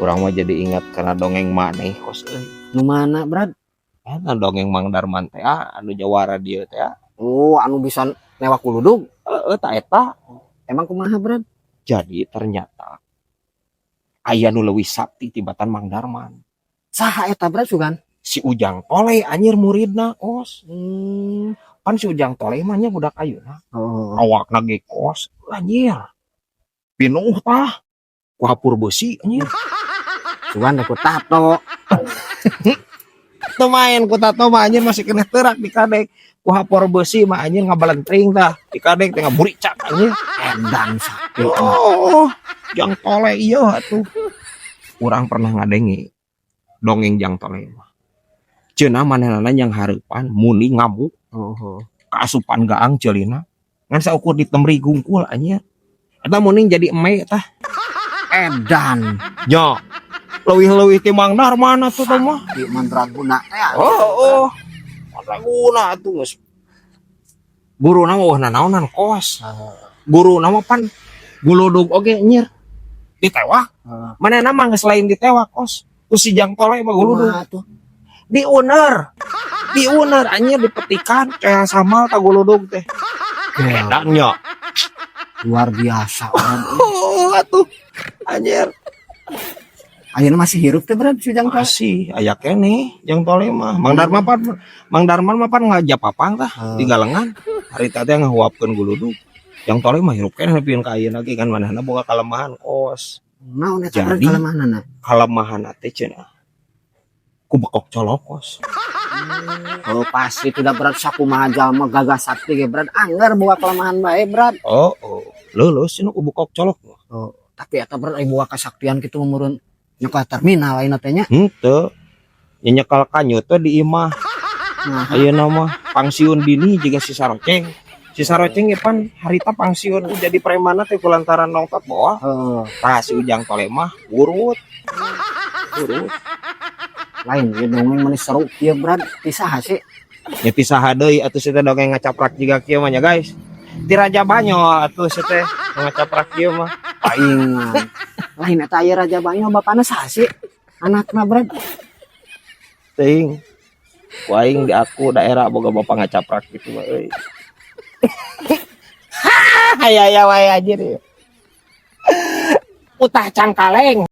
Urang mah jadi ingat karena dongeng maneh kos euy. Nu mana, Brad? Eta dongeng Mang Darman teh anu jawara dieu teh. Oh, anu bisa newak kuludug. Heeh, ta eta. Emang kumaha, Brad? Jadi ternyata aya nu leuwih sakti tibatan Mang Darman. Saha eta, Brad, sugan? Si Ujang Tole anjir muridna kos. Kan si Ujang Tole mah nya budak ayeuna. Oh. Awakna ge kos anjir. Pinuh tah ku hapur besi anjir. Sugan ku tato. Teu main ku tato mah anjir masih kena teurak di kadek. Ku hapur besi mah anjir ngabalentring tah. Di kadek teh ngaburicak anjir. Edan sakti. Oh, Jang Tole ieu atuh. Urang pernah ngadengi dongeng Jang Tole mah. Cenah manehna yang hareupan muni ngamuk. Kaasupan gaang ceulina. Ngan saukur ditemri gungkul anjir. Eta muni jadi eme tah. Edan. Nya. Leuwih-leuwih ti Mang Darman atuh teh mah. Di mandraguna teh. Oh. Mandraguna atuh geus. Guruna mah naonan kos. Guruna mah pan guludug oge nyir. Ditewak. Manehna mah geus lain ditewak kos. Ku si Jang Tole mah guludug. Diuner anjir dipetikan kayak samal ka guludug teh. Edannya Luar biasa. oh atuh anjir Ayeuna masih hirup teh, Brad, si Jang Tole. masih aya keneh Jang Tole mah. Mang Darman mah pan ngajapapang tah di galengan harita teh ngahuapkeun guludug. Jang Tole mah hirup keneh nepieun ka ayeuna ge kan manehna boga kalemahan kos. Naon eta, Brad, Jadi kalemahanna? kalemahan teh cenah ku bekok colokos. Oh, pasti tidak, Brad, sakumaha jalma gagah sakti ge, Brad. Angger boga kelemahan bae, Brad. Oh leuleus cenah ku bekok colok. Oh, tapi eta, Brad, boga kasaktian kitu meureun nyekel terminal ayeuna teh nya. Henteu. Nyekel kanyu teh di imah. Nah, Ayeuna mah pangsiun dini juga si Saroceng. Si Saroceng ge pan harita pangsiun jadi preman teh kulantaran nongtot bawah. Tah si Ujang Tole mah urut. Lain ieu dongeng meni seru kieu, Brad. Tisah sih. Nya ti saha deui atuh si teh dongeng ngacaprak jiga kieu mah nya guys. Ti Raja Banyo atuh si teh ngacaprak kieu mah. Paingan. Lain eta aya Raja Banyo bapana saha sih? Anakna, Brad. Teuing. Ku aing di aku daerah boga bapak ngacaprak gitu mah euy. Aya wae anjir. Utah Cangkaleng.